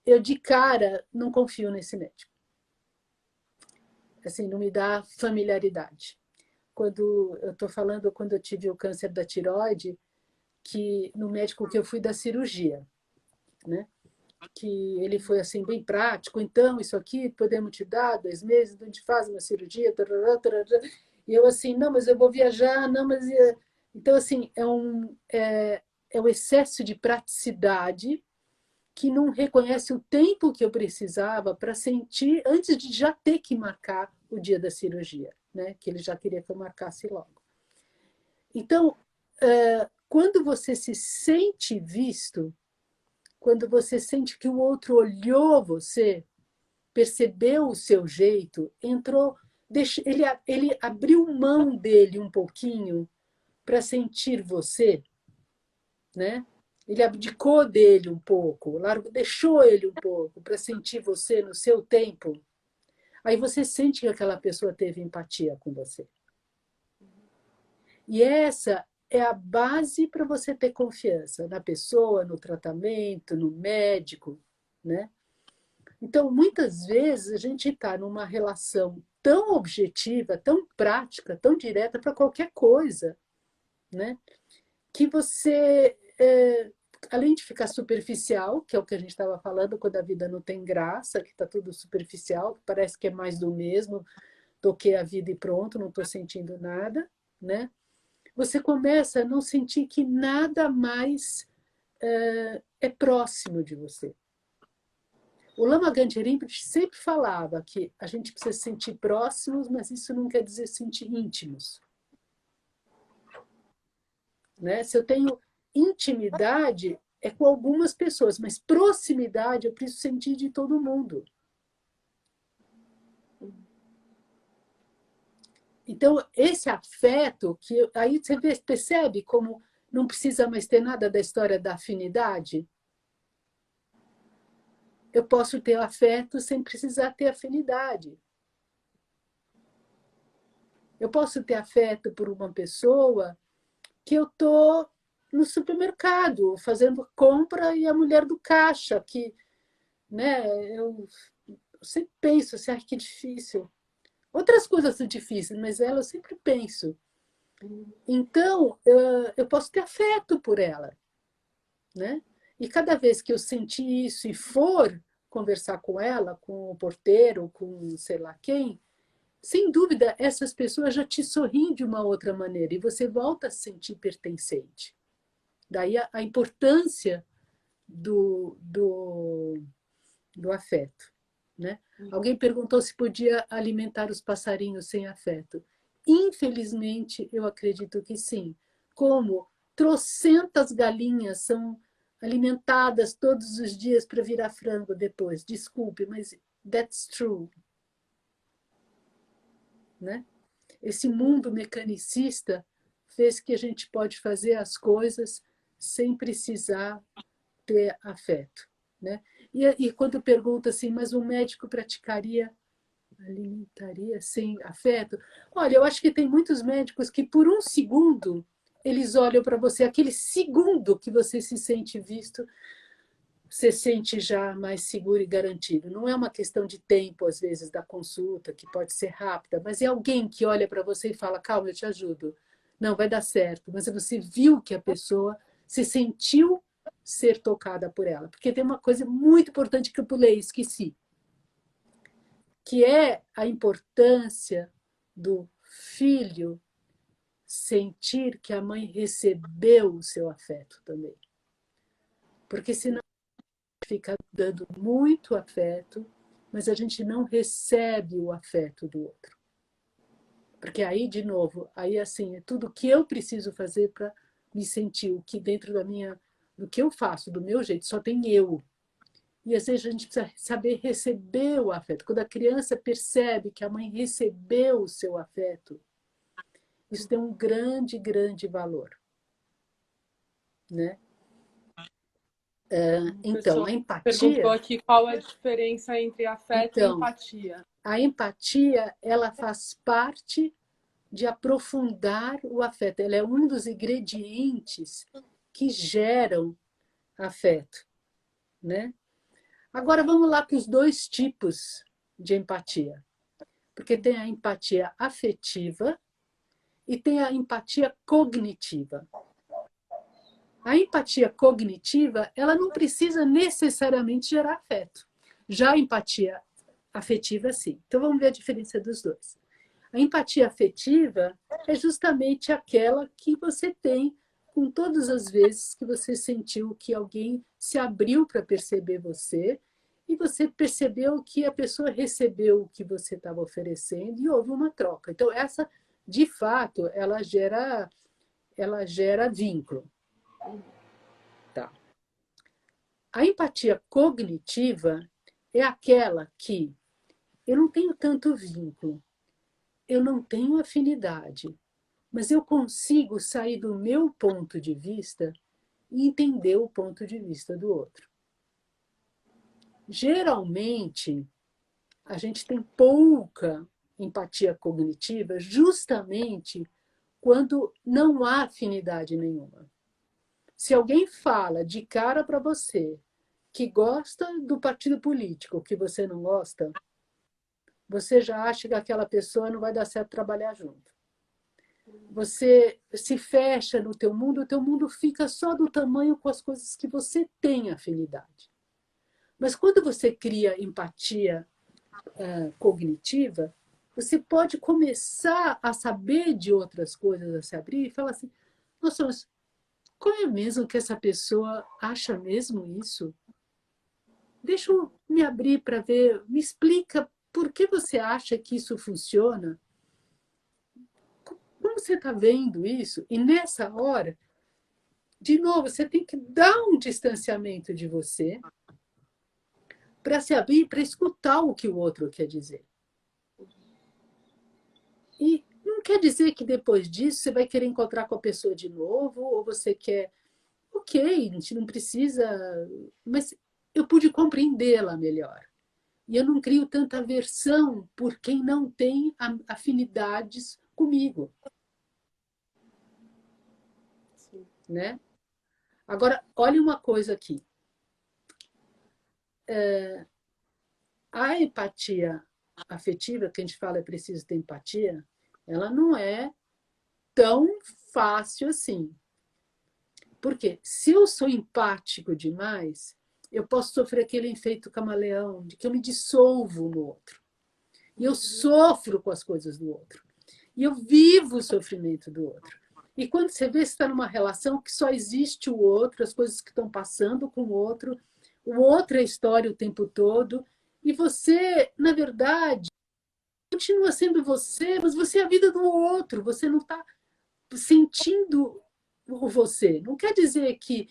Eu de cara não confio nesse médico. Assim, não me dá familiaridade. Quando eu estou falando, quando eu tive o câncer da tireoide, que no médico que eu fui da cirurgia, né? Que ele foi assim bem prático, então isso aqui podemos te dar 2 meses, a gente faz uma cirurgia, tarará, tarará. E eu assim, não, mas eu vou viajar, não, mas então assim é o excesso de praticidade que não reconhece o tempo que eu precisava para sentir antes de já ter que marcar o dia da cirurgia, né? Que ele já queria que eu marcasse logo. Então, quando você se sente visto, quando você sente que o outro olhou você, percebeu o seu jeito, entrou, ele abriu mão dele um pouquinho para sentir você, né? Ele abdicou dele um pouco, deixou ele um pouco para sentir você no seu tempo. Aí você sente que aquela pessoa teve empatia com você. E essa é a base para você ter confiança na pessoa, no tratamento, no médico, né? Então, muitas vezes a gente está numa relação tão objetiva, tão prática, tão direta para qualquer coisa, né? Que você, além de ficar superficial, que é o que a gente estava falando quando a vida não tem graça, que está tudo superficial, que parece que é mais do mesmo, toquei a vida e pronto, não estou sentindo nada, né? Você começa a não sentir que nada mais é próximo de você. O Lama Ganche Rinpoche sempre falava que a gente precisa se sentir próximos, mas isso não quer dizer sentir íntimos. Né? Se eu tenho intimidade, é com algumas pessoas, mas proximidade eu preciso sentir de todo mundo. Então, esse afeto, que aí você percebe como não precisa mais ter nada da história da afinidade. Eu posso ter afeto sem precisar ter afinidade. Eu posso ter afeto por uma pessoa que eu estou no supermercado fazendo compra e a mulher do caixa, que né, eu sempre penso assim, que difícil. Outras coisas são difíceis, mas ela eu sempre penso. Então, eu posso ter afeto por ela. Né? E cada vez que eu sentir isso e for conversar com ela, com o porteiro, com sei lá quem, sem dúvida, essas pessoas já te sorriem de uma outra maneira e você volta a se sentir pertencente. Daí a importância do afeto. Né? Alguém perguntou se podia alimentar os passarinhos sem afeto. Infelizmente, eu acredito que sim. Como trocentas galinhas são alimentadas todos os dias para virar frango depois. Desculpe, mas that's true. né? Esse mundo mecanicista fez que a gente pode fazer as coisas sem precisar ter afeto, né? E quando pergunta assim, mas um médico alimentaria sem afeto? Olha, eu acho que tem muitos médicos que por um segundo eles olham para você, aquele segundo que você se sente visto, você sente já mais seguro e garantido. Não é uma questão de tempo, às vezes, da consulta, que pode ser rápida, mas é alguém que olha para você e fala, calma, eu te ajudo. Não, vai dar certo. Mas você viu que a pessoa se sentiu ser tocada por ela. Porque tem uma coisa muito importante que eu pulei, esqueci, que é a importância do filho sentir que a mãe recebeu o seu afeto também. Porque senão fica dando muito afeto, mas a gente não recebe o afeto do outro. Porque aí, de novo, aí assim, é tudo que eu preciso fazer para me sentir o que dentro do que eu faço, do meu jeito, só tem eu. E às vezes a gente precisa saber receber o afeto. Quando a criança percebe que a mãe recebeu o seu afeto, isso tem um grande, grande valor, né? Então, a Perguntou empatia. aqui qual a diferença entre afeto e Então, empatia. a empatia, ela faz parte de aprofundar o afeto. Ela é um dos ingredientes que geram afeto, né? Agora vamos lá para os dois tipos de empatia. Porque tem a empatia afetiva e tem a empatia cognitiva. A empatia cognitiva, ela não precisa necessariamente gerar afeto. Já a empatia afetiva, sim. Então vamos ver a diferença dos dois. A empatia afetiva é justamente aquela que você tem com todas as vezes que você sentiu que alguém se abriu para perceber você e você percebeu que a pessoa recebeu o que você estava oferecendo e houve uma troca. Então, essa, de fato, ela gera vínculo. Tá. A empatia cognitiva é aquela que eu não tenho tanto vínculo, eu não tenho afinidade, mas eu consigo sair do meu ponto de vista e entender o ponto de vista do outro. Geralmente, a gente tem pouca empatia cognitiva justamente quando não há afinidade nenhuma. Se alguém fala de cara para você que gosta do partido político que você não gosta, você já acha que aquela pessoa não vai dar certo trabalhar junto. Você se fecha no teu mundo, o teu mundo fica só do tamanho com as coisas que você tem afinidade. Mas quando você cria empatia cognitiva, você pode começar a saber de outras coisas, a se abrir e falar assim, nossa, mas qual é mesmo que essa pessoa acha mesmo isso? Deixa eu me abrir para ver, me explica por que você acha que isso funciona? Como você está vendo isso? E nessa hora, de novo, você tem que dar um distanciamento de você para se abrir, para escutar o que o outro quer dizer. E não quer dizer que depois disso você vai querer encontrar com a pessoa de novo, ou você quer. Ok, a gente não precisa. Mas eu pude compreendê-la melhor. E eu não crio tanta aversão por quem não tem afinidades comigo. Sim. Né? Agora, olha uma coisa aqui. A empatia afetiva, que a gente fala é preciso ter empatia, ela não é tão fácil assim. Porque se eu sou empático demais, eu posso sofrer aquele efeito camaleão, de que eu me dissolvo no outro. E eu sofro com as coisas do outro. E eu vivo o sofrimento do outro. E quando você vê, você está numa relação que só existe o outro, as coisas que estão passando com o outro é a história o tempo todo, e você, na verdade, continua sendo você, mas você é a vida do outro, você não está sentindo o você. Não quer dizer que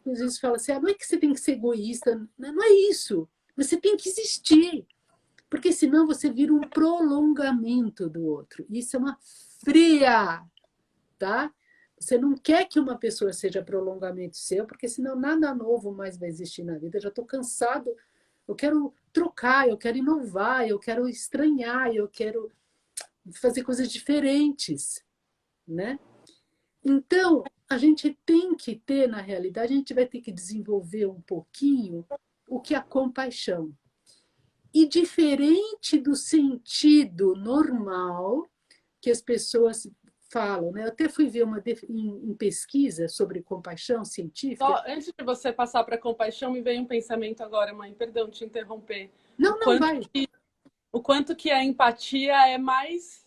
às vezes fala assim, não é que você tem que ser egoísta, não é isso. Você tem que existir. Porque senão você vira um prolongamento do outro. Isso é uma fria, tá? Você não quer que uma pessoa seja prolongamento seu, porque senão nada novo mais vai existir na vida. Eu já estou cansado, eu quero trocar, eu quero inovar, eu quero estranhar, eu quero fazer coisas diferentes, né? Então, a gente tem que ter, na realidade, a gente vai ter que desenvolver um pouquinho o que é a compaixão. E diferente do sentido normal que as pessoas falam, né? Eu até fui ver em pesquisa sobre compaixão científica. Só antes de você passar para compaixão, me veio um pensamento agora, mãe, perdão te interromper. O Não, não quanto vai. que, o quanto que a empatia é mais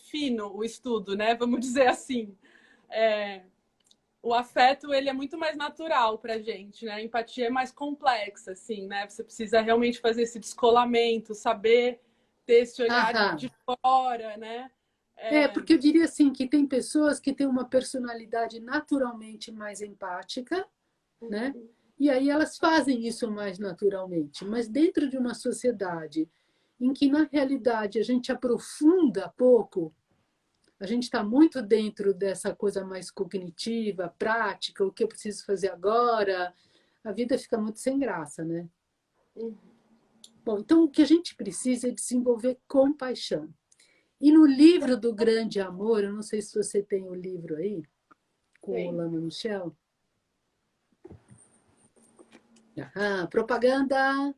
fino, o estudo, né? Vamos dizer assim. O afeto, ele é muito mais natural pra gente, né? A empatia é mais complexa, assim, né? Você precisa realmente fazer esse descolamento, saber ter esse olhar Aham. de fora, né? Porque eu diria assim que tem pessoas que têm uma personalidade naturalmente mais empática, né? E aí elas fazem isso mais naturalmente. Mas dentro de uma sociedade em que, na realidade, a gente aprofunda pouco, a gente está muito dentro dessa coisa mais cognitiva, prática, o que eu preciso fazer agora, a vida fica muito sem graça, né? Bom, então o que a gente precisa é desenvolver compaixão. E no livro do Grande Amor, eu não sei se você tem o livro aí, com o Sim. Lama Michel. Ah, propaganda!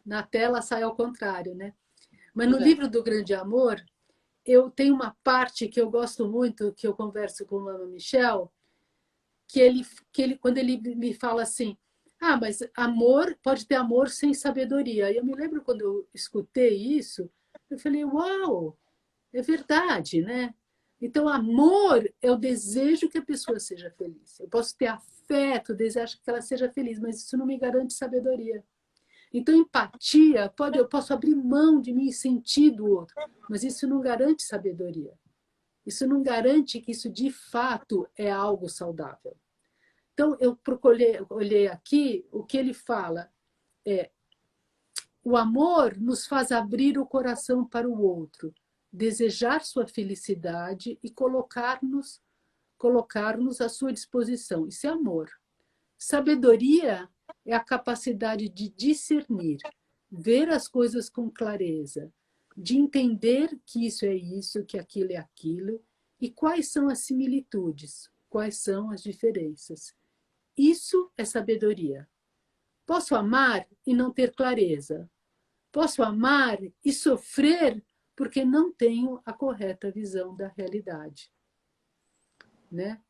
Na tela sai ao contrário, né? Mas no livro do Grande Amor, eu tenho uma parte que eu gosto muito, que eu converso com o Lama Michel, quando ele me fala assim, mas amor, pode ter amor sem sabedoria. E eu me lembro quando eu escutei isso, eu falei, uau, é verdade, né? Então, amor é o desejo que a pessoa seja feliz. Eu posso ter afeto, desejo que ela seja feliz, mas isso não me garante sabedoria. Então, empatia, eu posso abrir mão de mim e sentir do outro, mas isso não garante sabedoria. Isso não garante que isso de fato é algo saudável. Então, eu olhei aqui, o que ele fala é: o amor nos faz abrir o coração para o outro, desejar sua felicidade e colocar-nos à sua disposição. Isso é amor. Sabedoria é a capacidade de discernir, ver as coisas com clareza, de entender que isso é isso, que aquilo é aquilo, e quais são as similitudes, quais são as diferenças. Isso é sabedoria. Posso amar e não ter clareza. Posso amar e sofrer porque não tenho a correta visão da realidade, né?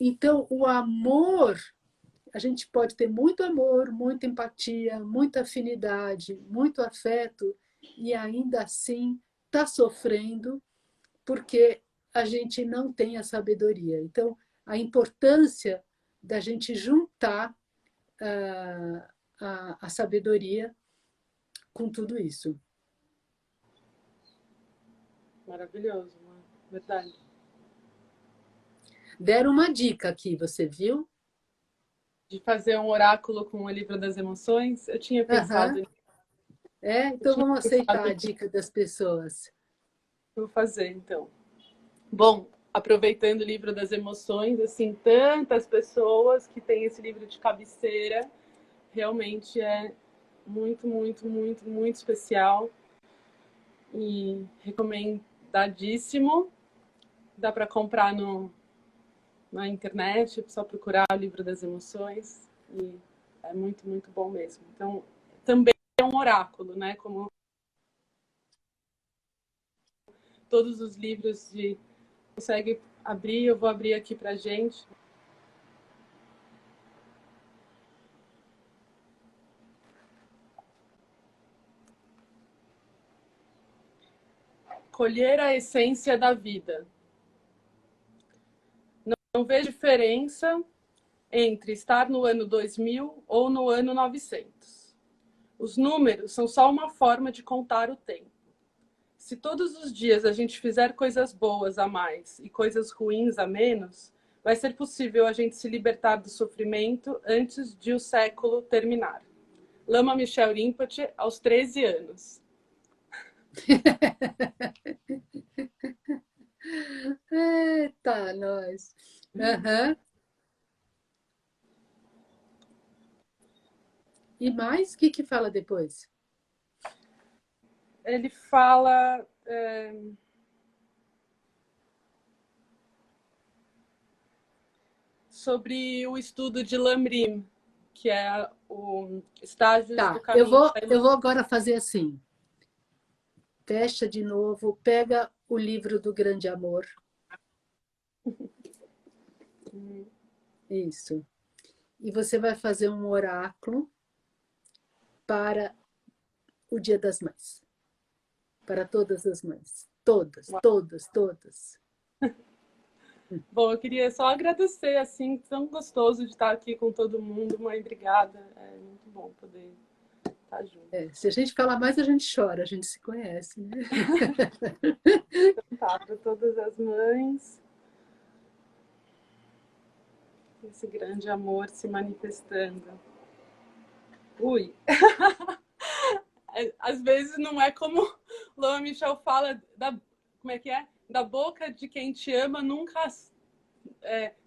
Então, o amor, a gente pode ter muito amor, muita empatia, muita afinidade, muito afeto e ainda assim tá sofrendo porque a gente não tem a sabedoria. Então, a importância da gente juntar a sabedoria com tudo isso. Maravilhoso, verdade. Deram uma dica aqui, você viu? De fazer um oráculo com o livro das emoções, eu tinha pensado Aham. nisso. Eu Então tinha vamos aceitar pensado a que dica das pessoas. vou fazer, então. Bom, aproveitando o livro das emoções, assim, tantas pessoas que têm esse livro de cabeceira, realmente é muito, muito, muito, muito especial e recomendadíssimo. Dá para comprar na internet, é só procurar o livro das emoções e é muito, muito bom mesmo. Então, também é um oráculo, né? Como todos os livros de consegue abrir, eu vou abrir aqui para gente. Colher a essência da vida. Não vejo diferença entre estar no ano 2000 ou no ano 900. Os números são só uma forma de contar o tempo. Se todos os dias a gente fizer coisas boas a mais e coisas ruins a menos, vai ser possível a gente se libertar do sofrimento antes de o século terminar. Lama Michel Rinpoche, aos 13 anos. Eita, nós. Uhum. E mais? O que fala depois? Ele fala sobre o estudo de Lamrim, que é o estágios do Tá, caminho. eu vou agora fazer assim. Fecha de novo, pega o livro do Grande Amor. Isso. E você vai fazer um oráculo para o Dia das Mães. Para todas as mães. Todas, todas, todas. Bom, eu queria só agradecer, assim, tão gostoso de estar aqui com todo mundo. Mãe, obrigada. É muito bom poder estar junto. É, se a gente falar mais, a gente chora, a gente se conhece, né? Então tá, para todas as mães. Esse grande amor se manifestando. Ui! Às vezes não é como Lama Michel fala, como é que é? Da boca de quem te ama nunca,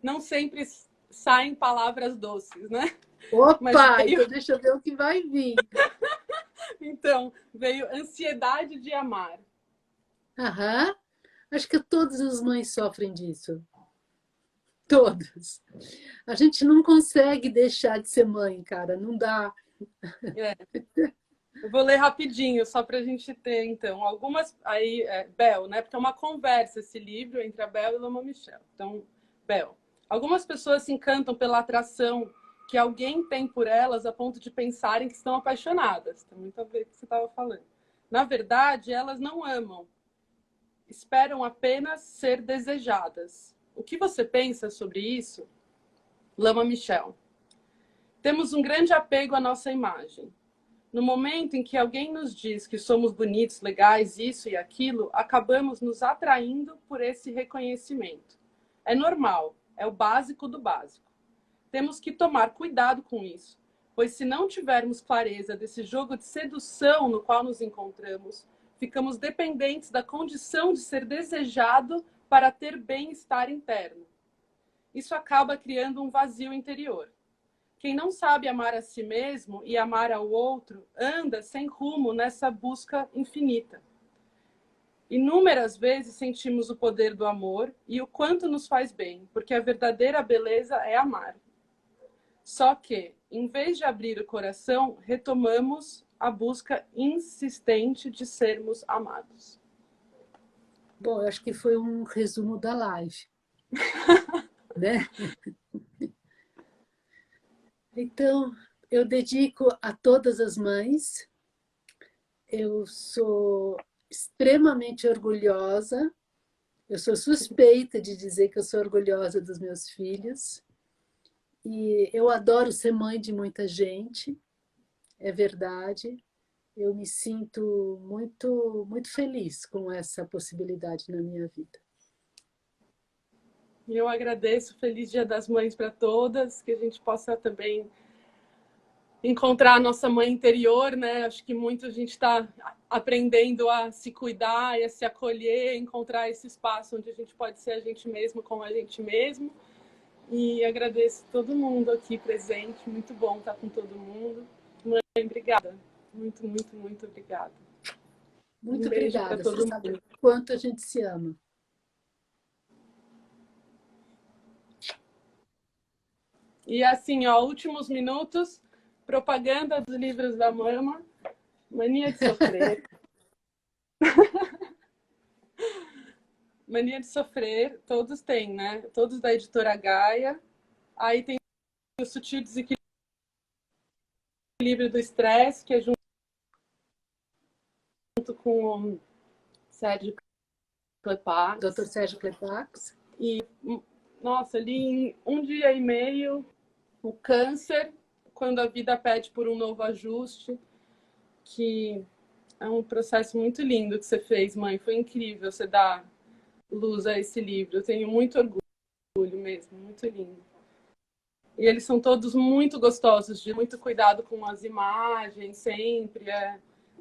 não sempre saem palavras doces, né? Mas Opa, veio, então deixa eu ver o que vai vir. então, veio ansiedade de amar. Aham. Acho que todas as mães sofrem disso. Todas. A gente não consegue deixar de ser mãe, cara, não dá. É. Eu vou ler rapidinho, só para a gente ter, então, algumas. Aí, Bel, né? Porque é uma conversa esse livro entre a Bel e Lama Michel. Então, Bel. Algumas pessoas se encantam pela atração que alguém tem por elas a ponto de pensarem que estão apaixonadas. Tem muito a ver com o que você estava falando. Na verdade, elas não amam. Esperam apenas ser desejadas. O que você pensa sobre isso? Lama Michel. Temos um grande apego à nossa imagem. No momento em que alguém nos diz que somos bonitos, legais, isso e aquilo, acabamos nos atraindo por esse reconhecimento. É normal, é o básico do básico. Temos que tomar cuidado com isso, pois se não tivermos clareza desse jogo de sedução no qual nos encontramos, ficamos dependentes da condição de ser desejado para ter bem-estar interno. Isso acaba criando um vazio interior. Quem não sabe amar a si mesmo e amar ao outro anda sem rumo nessa busca infinita. Inúmeras vezes sentimos o poder do amor e o quanto nos faz bem, porque a verdadeira beleza é amar. Só que, em vez de abrir o coração, retomamos a busca insistente de sermos amados. Bom, eu acho que foi um resumo da live, né? Então, eu dedico a todas as mães. Eu sou extremamente orgulhosa. Eu sou suspeita de dizer que eu sou orgulhosa dos meus filhos. E eu adoro ser mãe de muita gente, é verdade. Eu me sinto muito feliz com essa possibilidade na minha vida. E eu agradeço, feliz Dia das Mães para todas, que a gente possa também encontrar a nossa mãe interior, né? Acho que muito a gente está aprendendo a se cuidar e a se acolher, encontrar esse espaço onde a gente pode ser a gente mesmo com a gente mesmo. E agradeço todo mundo aqui presente, muito bom estar com todo mundo. Mãe, obrigada. Muito, muito, muito obrigada. Muito Beijo para obrigada. Você todo sabe mundo. o quanto a gente se ama. E assim, ó, últimos minutos, propaganda dos livros da Mama, Mania de Sofrer. Mania de Sofrer, todos têm, né? Todos da editora Gaia. Aí tem o Sutil Desequilíbrio do Estresse, que é junto com o Sérgio Dr. Klepax. Sérgio Klepax. E, nossa, ali em um dia e meio, o Câncer, quando a vida pede por um novo ajuste, que é um processo muito lindo que você fez, mãe. Foi incrível você dar luz a esse livro. Eu tenho muito orgulho mesmo, muito lindo. E eles são todos muito gostosos, de muito cuidado com as imagens, sempre.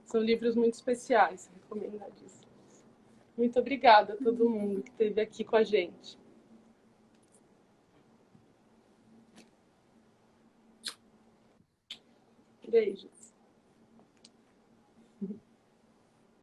São livros muito especiais, recomendadíssimos. Muito obrigada a todo mundo que esteve aqui com a gente. Beijos.